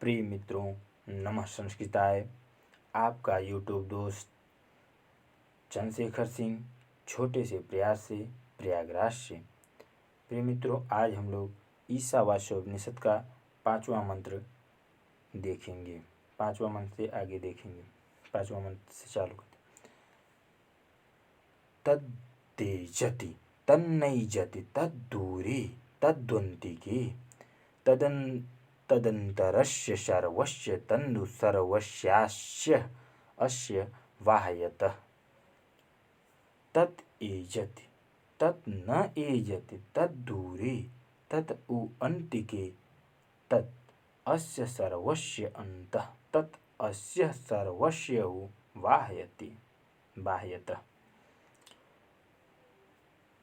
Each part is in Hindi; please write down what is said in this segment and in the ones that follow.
प्रिय मित्रों, नमः संस्कृताय। आपका यूट्यूब दोस्त चंद्रशेखर सिंह छोटे से प्रयास से प्रयागराज से। प्रिय मित्रों, आज हम लोग ईशावास्योपनिषद का 5वां मंत्र देखेंगे। 5वां मंत्र से आगे देखेंगे। 5वां मंत्र से चालू करते। तद्देजति तन्नैजति तद्दूरे तद्वन्तिके तदन्तरस्य सर्वस्य तन्नु सर्वस्यास्य अस्य वाह्यतः। तत् एजति तत् न एजति तद्दूरे तत् उ अन्तिके तत् अस्य सर्वस्य अन्तः तत् अस्य सर्वस्य उ वाह्यतः।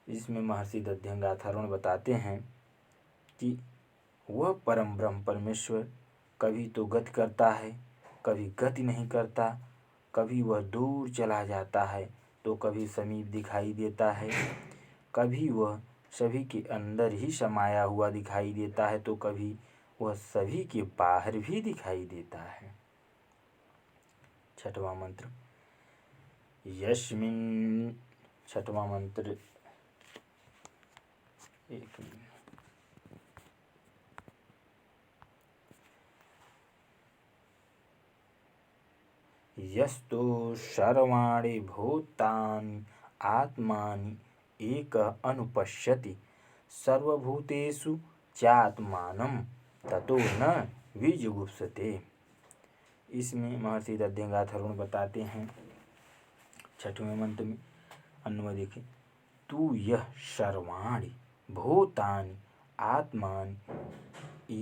इसमें महर्षि दध्यंगाथर्वण बताते हैं कि वह परम ब्रह्म परमेश्वर कभी तो गति करता है, कभी गति नहीं करता, कभी वह दूर चला जाता है तो कभी समीप दिखाई देता है, कभी वह सभी के अंदर ही समाया हुआ दिखाई देता है तो कभी वह सभी के बाहर भी दिखाई देता है। 6वां मंत्र। यस्मिन् 6वां मंत्र यस्तो सर्वाणि भूतानि आत्मानि एकः अनुपश्यति सर्वभूतेषु चात्मानं ततो न विजुगुप्सते। इसमें महर्षि दध्यंगाथर्वण बताते हैं 6वें मंत्र में अन्वय देखें। तू यह सर्वाणि भूतानि आत्मानि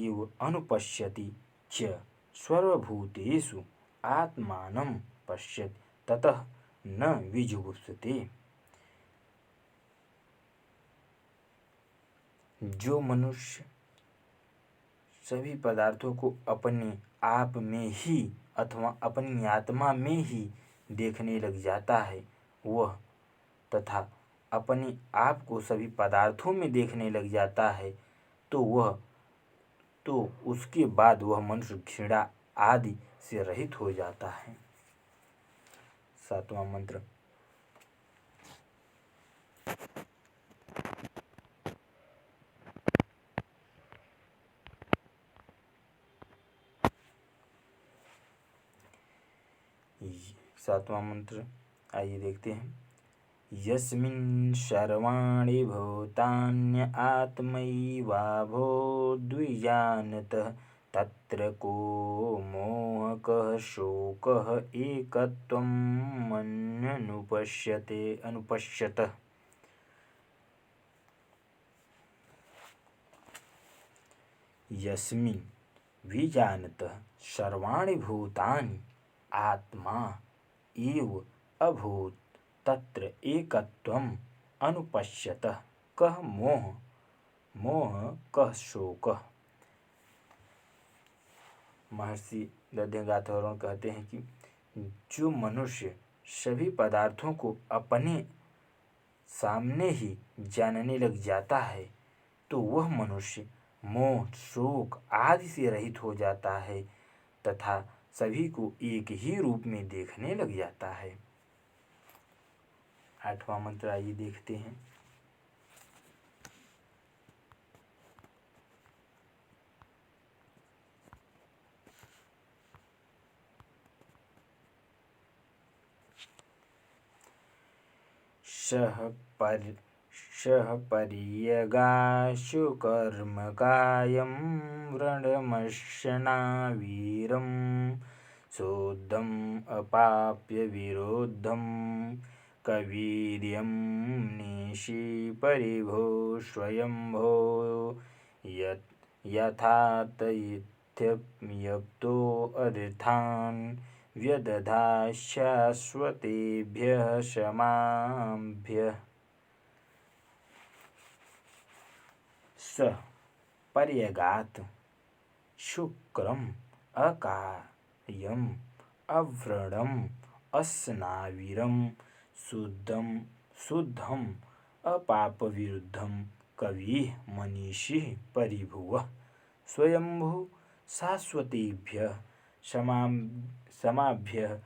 एव अनुपश्यति च सर्वभूतेषु आत्मानं पश्यति ततः न विजुगुप्सते। जो मनुष्य सभी पदार्थों को अपने आप में ही अथवा अपनी आत्मा में ही देखने लग जाता है वह तथा अपने आप को सभी पदार्थों में देखने लग जाता है तो उसके बाद वह मनुष्य घृणा आदि से रहित हो जाता है। 7वां मंत्र। आइए देखते हैं। यस्मिन् सर्वाणि भूतान्य आत्मैवाभूद्विजानतः तत्र को मोहकः शोकः एकत्वं अनुपश्यतः। यस्मिन् विजानतः सर्वाणि भूतानि आत्मा एव अभूत् तत्र एकत्वम् अनुपश्यतः कः मोह कः शोकः। महर्षि दध्यंगाथर्वण कहते हैं कि जो मनुष्य सभी पदार्थों को अपने सामने ही जानने लग जाता है तो वह मनुष्य मोह शोक आदि से रहित हो जाता है तथा सभी को एक ही रूप में देखने लग जाता है। 8वां मंत्र आइए देखते हैं। सह पर्यगाशु कर्म कायं व्रणमशना वीरं शोद्धम् अपाप्य विरोधं कवीर्यं निशि परिभो स्वयंभो यथातथ्यप्तो अर्थान् व्यदधाशाश्वतेभ्यः समाभ्यः। स पर्यगात् शुक्रम् अकायम् अव्रणम् अस्नाविरं शुद्धम् अपापविरुद्धं कविः मनीषिः परिभुवः स्वयंभू शाश्वतेभ्यः समाभ्यः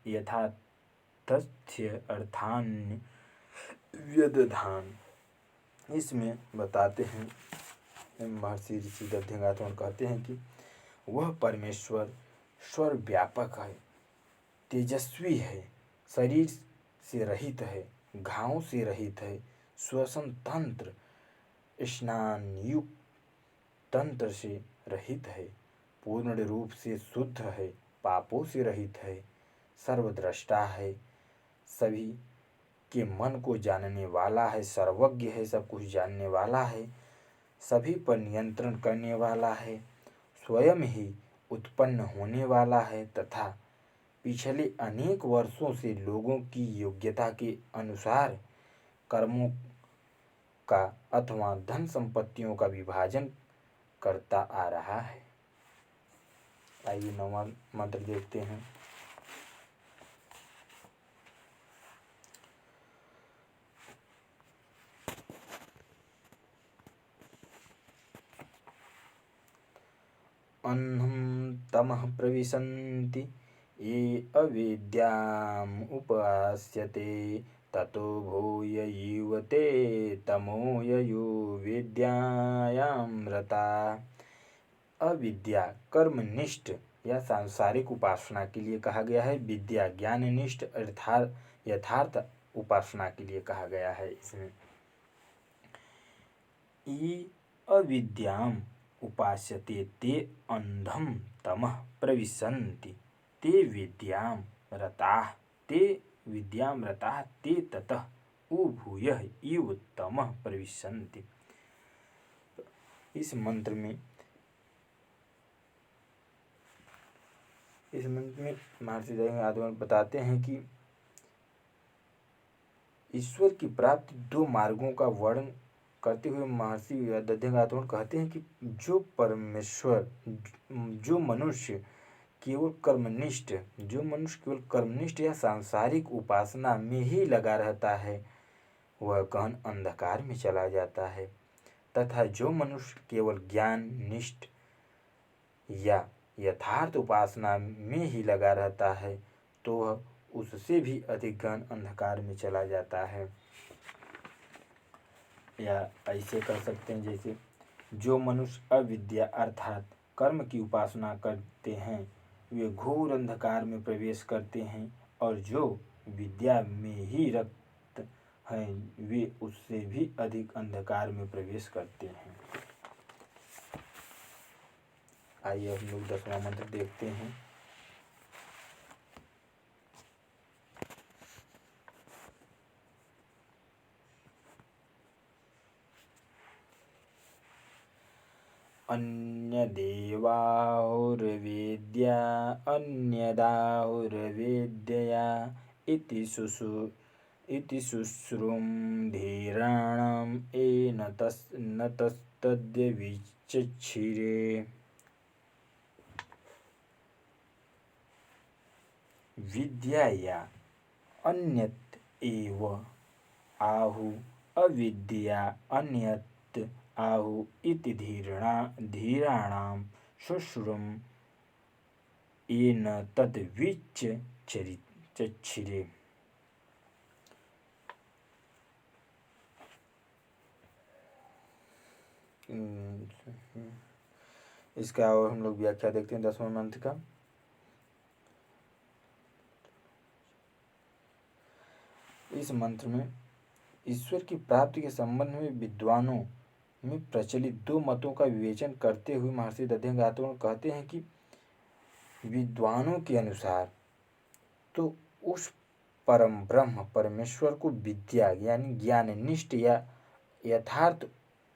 यथातथ्य अर्थान् व्यदधान। इसमें बताते हैं, महर्षि ऋषि दध्यंगात्मन कहते हैं कि वह परमेश्वर सर्वव्यापक है, तेजस्वी है, शरीर से रहित है, घावों से रहित है, श्वसन तंत्र स्नान युक्त तंत्र से रहित है, पूर्ण रूप से शुद्ध है, पापों से रहित है, सर्वद्रष्टा है, सभी के मन को जानने वाला है, सर्वज्ञ है, सब कुछ जानने वाला है, सभी पर नियंत्रण करने वाला है, स्वयं ही उत्पन्न होने वाला है तथा पिछले अनेक वर्षों से लोगों की योग्यता के अनुसार कर्मों का अथवा धन संपत्तियों का विभाजन करता आ रहा है। आइए 9वां मंत्र देखते हैं। अन्नं तमः प्रविशन्ति ये अविद्याम् उपास्यते ततो भूयैव ते तमो ययो विद्यायां रता। अविद्या कर्मनिष्ठ या सांसारिक उपासना के लिए कहा गया है, विद्या ज्ञाननिष्ठ अर्थात यथार्थ उपासना के लिए कहा गया है। इसमें ये अविद्याम उपास्यते ते अंधम तमः प्रविशन्ति ते विद्याम रताः ते ततः उभूयः इव तमः प्रविशन्ति। इस मंत्र में महर्षि दध्यंगात्मन बताते हैं कि ईश्वर की प्राप्ति दो मार्गों का वर्णन करते हुए महर्षि दध्यंगात्मन कहते हैं कि जो मनुष्य केवल कर्मनिष्ठ या सांसारिक उपासना में ही लगा रहता है वह गहन अंधकार में चला जाता है, तथा जो मनुष्य केवल ज्ञान निष्ठ या यथार्थ उपासना में ही लगा रहता है तो वह उससे भी अधिक गहन अंधकार में चला जाता है। या ऐसे कर सकते हैं, जैसे जो मनुष्य अविद्या अर्थात कर्म की उपासना करते हैं वे घोर अंधकार में प्रवेश करते हैं, और जो विद्या में ही रत हैं वे उससे भी अधिक अंधकार में प्रवेश करते हैं। आइए हम लोग 10वां मंत्र देखते हैं। अन्यदाहुर्वेद्यया इति शुश्रूं धीराणाम् न तस्तद्य विचक्षिरे। विद्याया अन्यत् एव आहु अविद्या अन्यत् आहु इति धीराणां शुश्रूं येन तद्विचक्षिरे। इसका और हम लोग व्याख्या देखते हैं 10वां मंत्र का। इस मंत्र में ईश्वर की प्राप्ति के संबंध में विद्वानों में प्रचलित दो मतों का विवेचन करते हुए महर्षि दध्यंगात्मन कहते हैं कि विद्वानों के अनुसार तो उस परम ब्रह्म परमेश्वर को विद्या यानी ज्ञाननिष्ठ या यथार्थ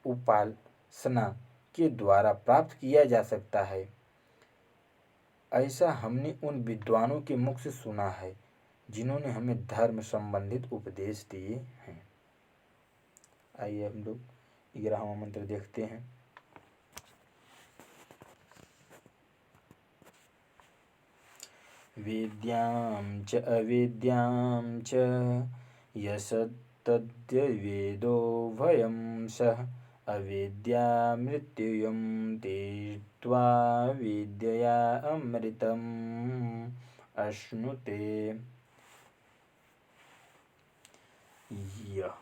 उपासना के द्वारा प्राप्त किया जा सकता है। ऐसा हमने उन विद्वानों के मुख से सुना है जिन्होंने हमें धर्म संबंधित उपदेश दिए हैं। आइए हम लोग 11वां मंत्र देखते हैं। वेद्यां च अवेद्यां च यसत्तद्य वेदो भयं सः अविद्या मृत्युयं तीर्त्वा विद्यया अमृतम् अश्नुते। यः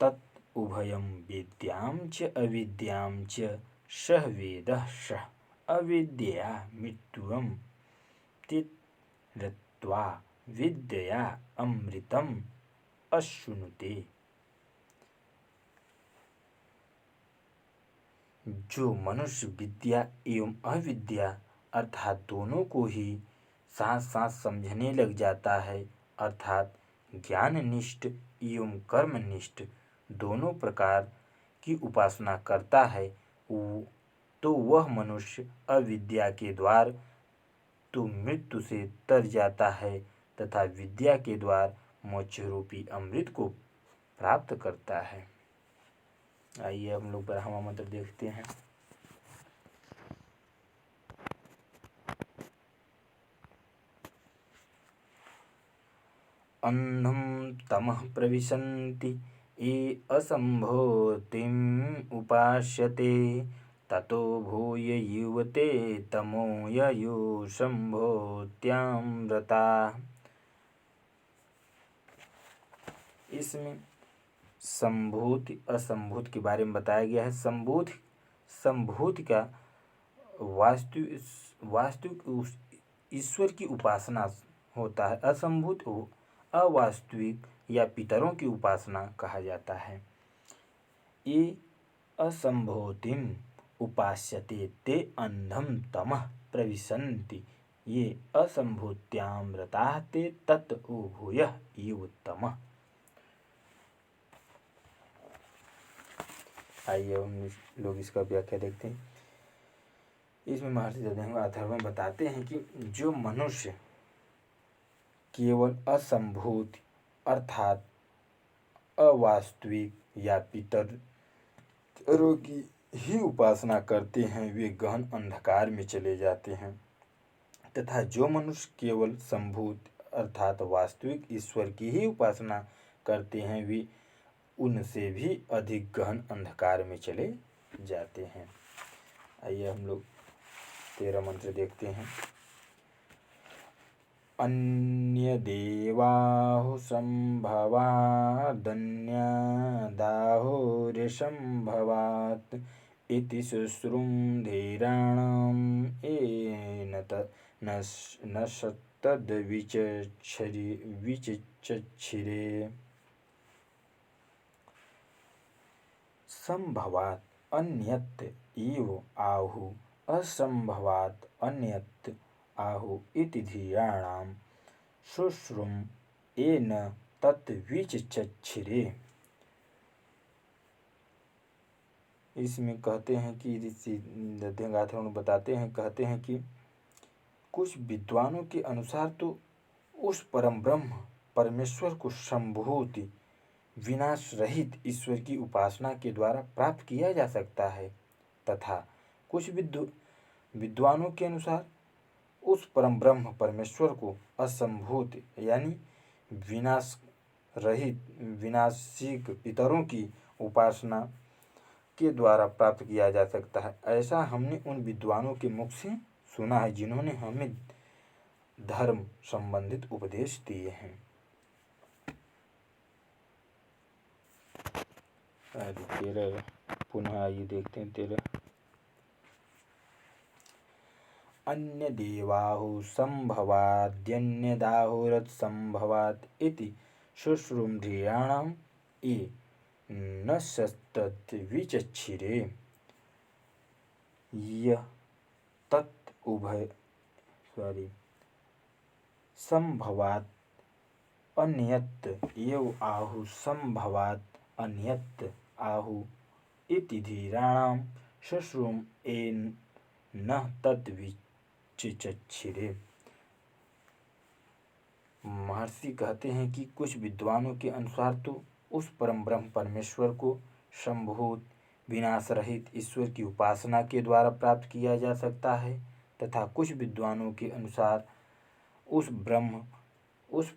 तत् उभयं विद्यां च अविद्यां च सः वेदः सः अविद्यया मृत्युं तीर्त्वा विद्यया अमृतम् अश्नुते। जो मनुष्य विद्या एवं अविद्या अर्थात दोनों को ही साथ साथ समझने लग जाता है, अर्थात ज्ञाननिष्ठ एवं कर्मनिष्ठ दोनों प्रकार की उपासना करता है, तो वह मनुष्य अविद्या के द्वार तो मृत्यु से तर जाता है तथा विद्या के द्वार मोक्ष रूपी अमृत को प्राप्त करता है। आइए हम लोग ब्रह्मा मंत्र देखते हैं। अन्धं तमः प्रविशन्ति ये असम्भूतिम् उपास्यते ततो भूय युवते तमो ययुः सम्भूत्यामृता। इसमें संभूति असंभूत के बारे में बताया गया है। संभूति का वास्तविक ईश्वर की उपासना होता है, असंभूत अवास्तविक या पितरों की उपासना कहा जाता है। ये असंभूतिम उपास्यते ते अंधम तमः प्रविशन्ति ये असंभूत्यामृताः ते तत् उभूय युवतमः। आइए हम लोग इसका व्याख्या देखते हैं। इसमें महर्षि दध्यंगा अथर्वण बताते हैं कि जो मनुष्य केवल असंभूत अर्थात अवास्तविक या पितरों की ही उपासना करते हैं वे गहन अंधकार में चले जाते हैं, तथा जो मनुष्य केवल संभूत अर्थात वास्तविक ईश्वर की ही उपासना करते हैं वे उनसे भी अधिक गहन अंधकार में चले जाते हैं। आइए हम लोग 13 मंत्र देखते हैं। अन्यदेवाहुसंभवादन्यदाहुरिसंभवात् इति शुश्रूं धीराणाम् येन विचिच्छिरे। संभवात् अन्यत् एव आहु असंभवात् अन्यत् आहु इति धीराणां शुश्रूं येन तत् विचिच्छिरे। इसमें कहते हैं कि ऋषि दध्यंगाथर्वण बताते हैं, कहते हैं कि कुछ विद्वानों के अनुसार तो उस परम ब्रह्म परमेश्वर को संभूति विनाश रहित ईश्वर की उपासना के द्वारा प्राप्त किया जा सकता है, तथा कुछ विद्वानों के अनुसार उस परम ब्रह्म परमेश्वर को असंभूत यानी विनाश रहित विनाशिक पितरों की उपासना के द्वारा प्राप्त किया जा सकता है। ऐसा हमने उन विद्वानों के मुख से सुना है जिन्होंने हमें धर्म संबंधित उपदेश दिए हैं। 13 पुनः आइए देखते हैं 13। अन्यदेवाहु संभवाद्यन्यदाहुरत्संभवात् इति शुश्रूं धीराणां ये न तत् विचिच्छिरे। यह तत् उभय संभवात् अन्यत् एव आहु संभवात् अन्यत् आहु इति धीराणां शुश्रूं येन न तत् विचिच्छिरे। महर्षि कहते हैं कि कुछ विद्वानों के अनुसार तो उस परम ब्रह्म परमेश्वर को संभूत विनाश रहित ईश्वर की उपासना के द्वारा प्राप्त किया जा सकता है, तथा कुछ विद्वानों के अनुसार उस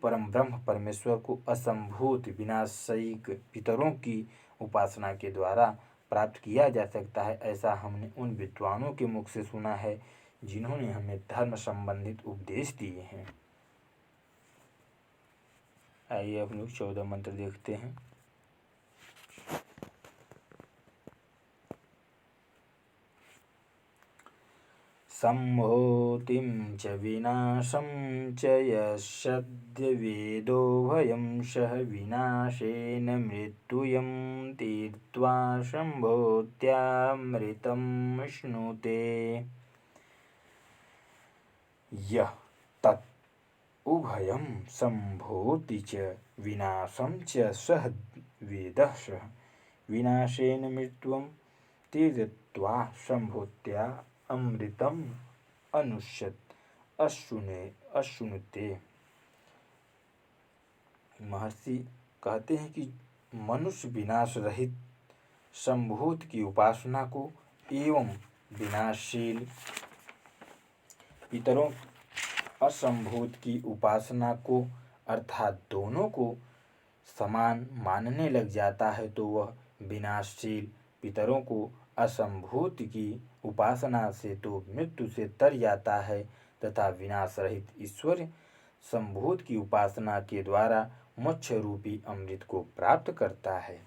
परम ब्रह्म परमेश्वर को असंभूत विनाशिक पितरों की उपासना के द्वारा प्राप्त किया जा सकता है, ऐसा हमने उन विद्वानों के मुख से सुना है जिन्होंने हमें धर्म संबंधित उपदेश दिए हैं। आइए अब लोग 14 मंत्र देखते हैं। संभोतिं च विनाशं च यस्सद्य वेदो भयं सह विनाशेन मृत्युयं तीर्त्वा संभोत्यामृतं श्नुते। यः तत् उभयं संभोति च विनाशं च सः वेदः सः विनाशेन मृत्युं तीर्त्वा संभोत्या अमृतम अश्नुते। महर्षि कहते हैं कि मनुष्य विनाश रहित संभूत की उपासना को एवं विनाशशील पितरों असंभूत की उपासना को अर्थात दोनों को समान मानने लग जाता है तो वह विनाशशील पितरों को असंभूत की उपासना से तो मृत्यु से तर जाता है तथा विनाश रहित ईश्वर संभूत की उपासना के द्वारा मोक्ष रूपी अमृत को प्राप्त करता है।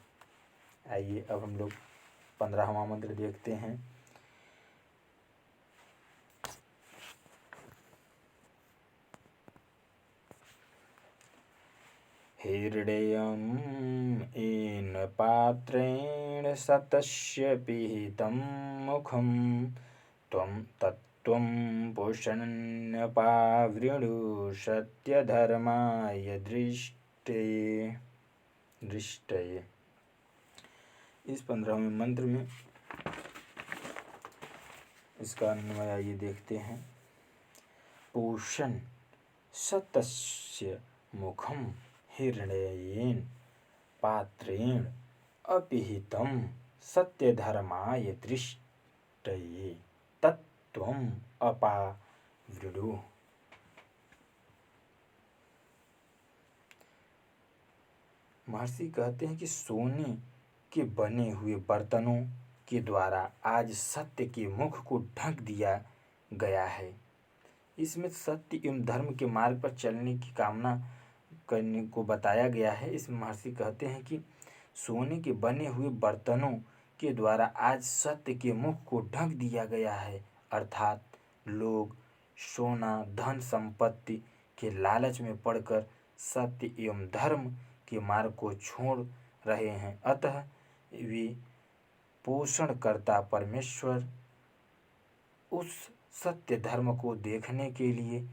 आइए अब हम लोग 15वां मंत्र देखते हैं। हृदयम् येन पात्रेण सतस्य पिहितं मुखं त्वं तत्त्वं पोषण्यपावृणु सत्यधर्माय दृष्टये। इस 15वें मंत्र में इसका अन्वय आइए देखते हैं। पोषण सतस्य मुखम हिरण्येन पात्रेण अपिहितं सत्यधर्माय दृष्टये तत्त्वम् अपावृणु। महर्षि कहते हैं कि सोने के बने हुए बर्तनों के द्वारा आज सत्य के मुख को ढक दिया गया है। इसमें सत्य एवं धर्म के मार्ग पर चलने की कामना करने को बताया गया है। इस महर्षि कहते हैं कि सोने के बने हुए बर्तनों के द्वारा आज सत्य के मुख को ढक दिया गया है, अर्थात लोग सोना धन संपत्ति के लालच में पड़कर सत्य एवं धर्म के मार्ग को छोड़ रहे हैं। अतः वे पोषणकर्ता परमेश्वर उस सत्य धर्म को देखने के लिए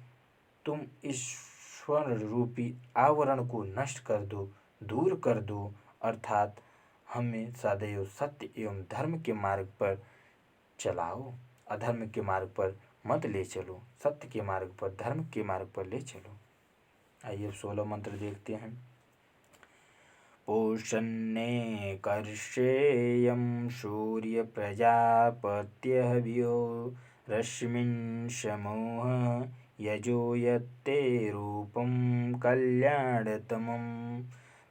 तुम ईश्वर रूपी आवरण को नष्ट कर दो, दूर कर दो, अर्थात हमें सदैव सत्य एवं धर्म के मार्ग पर चलाओ, अधर्म के मार्ग पर मत ले चलो, सत्य के मार्ग पर धर्म के मार्ग पर ले चलो। आइए 16 मंत्र देखते हैं। पोषण्ये कर्षेयं सूर्य प्रजापत्यहव्यो रश्मिन् समूह यजो यत्ते रूपं कल्याणतमं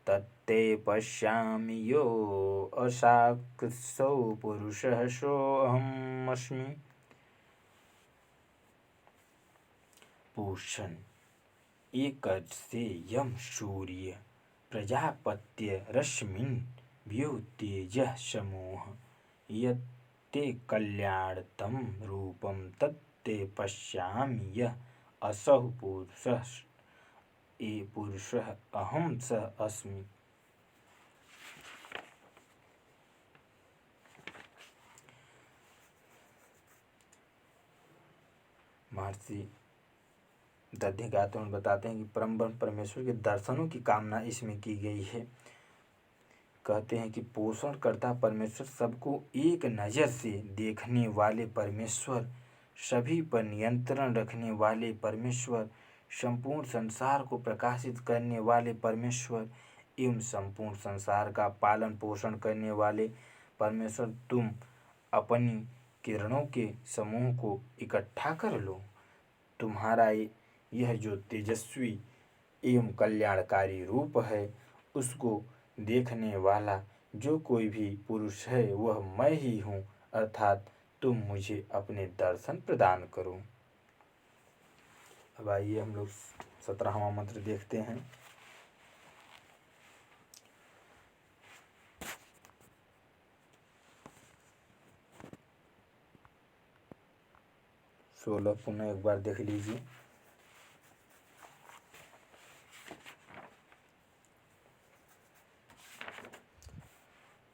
तत्ते पश्यामि यो असाक्षौ पुरुषः सोऽहमस्मि। पोषण एक से यम सूर्य प्रजापत्य रश्मिन् व्योतेजः समूह यत्ते कल्याणतम रूपम तत्ते पश्यामि यः असौ पुरुषः अहं स अस्मि। महर्षि दध्यगात्र में बताते हैं कि परम परमेश्वर के दर्शनों की कामना इसमें की गई है। कहते हैं कि पोषण करता परमेश्वर, सबको एक नज़र से देखने वाले परमेश्वर, सभी पर नियंत्रण रखने वाले परमेश्वर, संपूर्ण संसार को प्रकाशित करने वाले परमेश्वर एवं संपूर्ण संसार का पालन पोषण करने वाले परमेश्वर, तुम अपनी किरणों के समूह को इकट्ठा कर लो। तुम्हारा यह जो तेजस्वी एवं कल्याणकारी रूप है, उसको देखने वाला जो कोई भी पुरुष है वह मैं ही हूँ, अर्थात तुम मुझे अपने दर्शन प्रदान करो। अब आइए हम लोग 17वां मंत्र देखते हैं। सोलह पुनः एक बार देख लीजिए।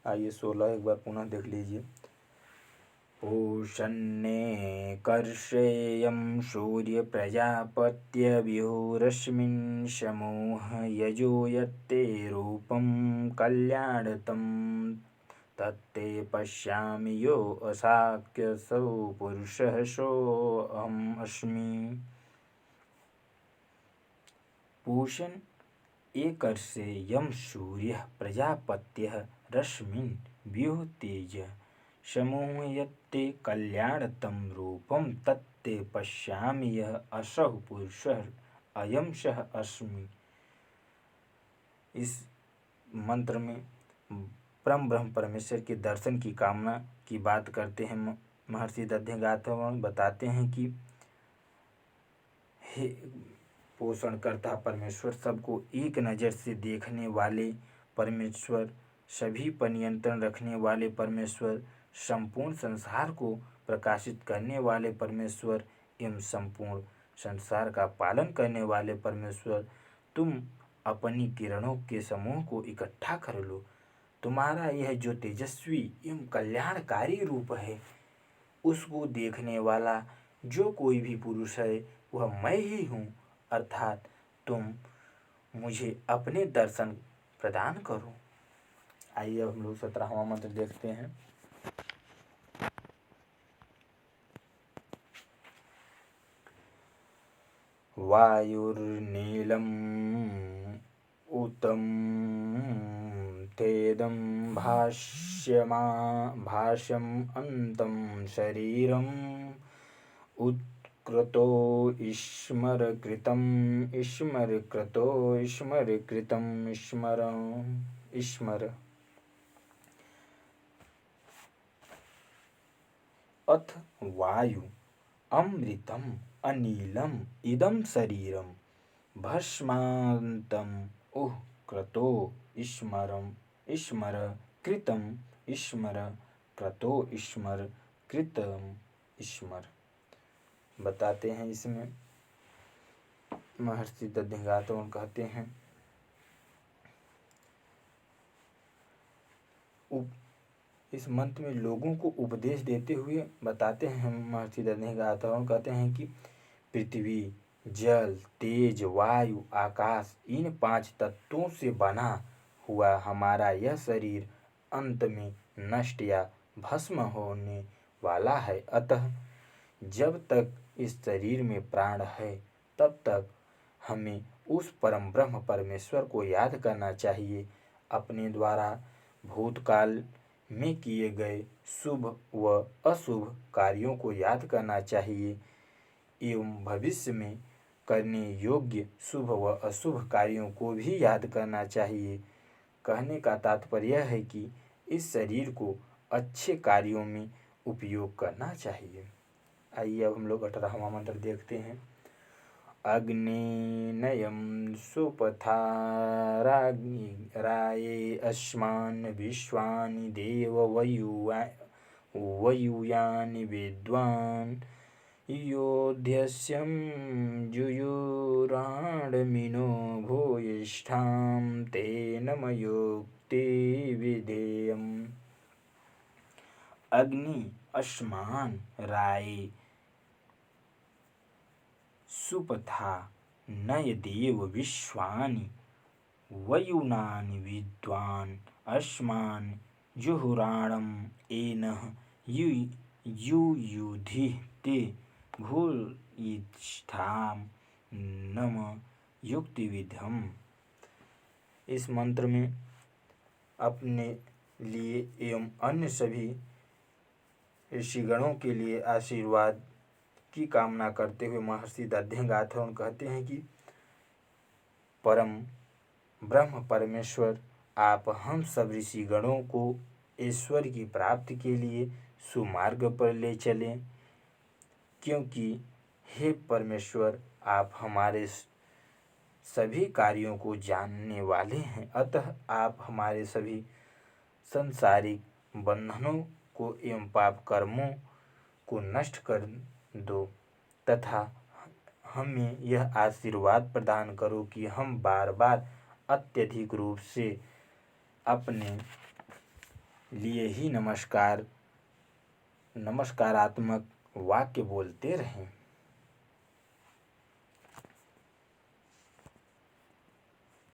आइए 16 एक बार पुनः देख लीजिए। पूषन्ने कर्षेयं सूर्य प्रजापत्यव्यूरश्मिन् समूह यजो यत्ते रूपं कल्याणतं तत्ते पश्यामि यो असाक्यसौ पुरुषः सोऽहम् अस्मि। पूषन् एकर्षेयं सूर्यः प्रजापत्यः रश्मिन् व्यूह तेज समूहयत्ते कल्याणतं रूपं तत्ते पश्यामि यः असौ पुरुषः अयं सः अस्मि। इस मंत्र में परम ब्रह्म परमेश्वर के दर्शन की कामना की बात करते हैं। महर्षि दध्यगाथवन बताते हैं कि हे पोषणकर्ता परमेश्वर, सबको एक नज़र से देखने वाले परमेश्वर, सभी पर नियंत्रण रखने वाले परमेश्वर, संपूर्ण संसार को प्रकाशित करने वाले परमेश्वर एवं संपूर्ण संसार का पालन करने वाले परमेश्वर, तुम अपनी किरणों के समूह को इकट्ठा कर लो। तुम्हारा यह जो तेजस्वी एवं कल्याणकारी रूप है, उसको देखने वाला जो कोई भी पुरुष है वह मैं ही हूँ, अर्थात तुम मुझे अपने दर्शन प्रदान करो। आइए अब हम लोग 17वां मंत्र देखते हैं। वायुर्नीलम् उतं तेदं भाष्यम् अन्तं शरीरम् उत्क्रतो ईश्मरकृतम् ईश्मरकृतो ईश्मरकृतम् ईश्मर। अथ वायु अमृतम् अनिलम् इदं शरीरं भस्मान्तम् क्रतो ईश्मरम् ईश्मर कृतम् ईश्मर क्रतो ईश्मर कृतम् ईश्मर। बताते हैं इसमें महर्षि दध्यगाथवन कहते हैं, इस मंत्र में लोगों को उपदेश देते हुए बताते हैं महर्षि दध्यगाथवन कहते हैं कि पृथ्वी, जल, तेज, वायु, आकाश, इन 5 तत्वों से बना हुआ हमारा यह शरीर अंत में नष्ट या भस्म होने वाला है। अतः जब तक इस शरीर में प्राण है तब तक हमें उस परम ब्रह्म परमेश्वर को याद करना चाहिए। अपने द्वारा भूतकाल में किए गए शुभ व अशुभ कार्यों को याद करना चाहिए एवं भविष्य में करने योग्य शुभ व अशुभ कार्यों को भी याद करना चाहिए। कहने का तात्पर्य है कि इस शरीर को अच्छे कार्यों में उपयोग करना चाहिए। आइए अब हम लोग 18वां मंत्र देखते हैं। अग्नेयं सुपथा राये अस्मान् विश्वानि देव वयूयानि विद्वान् योध्यस्यं जुयुराणमिनो भूयिष्ठां तेन मयोक्ति विधेयम्। अग्नि अस्मान् राये सुपथा नय देव विश्वानि वयुनानि विद्वान् अस्मान् जुहुराणम् एनः युयुधि ते भूयिष्ठां नम युक्ति विधम। इस मंत्र में अपने लिए एवं अन्य सभी ऋषिगणों के लिए आशीर्वाद की कामना करते हुए महर्षि दध्यगाथवन कहते हैं कि परम ब्रह्म परमेश्वर आप हम सब ऋषिगणों को ईश्वर की प्राप्ति के लिए सुमार्ग पर ले चलें, क्योंकि हे परमेश्वर, आप हमारे सभी कार्यों को जानने वाले हैं। अतः आप हमारे सभी संसारिक बंधनों को एवं पाप कर्मों को नष्ट कर दो तथा हमें यह आशीर्वाद प्रदान करो कि हम बार बार अत्यधिक रूप से अपने लिए ही नमस्कारात्मक वाक्य बोलते रहें।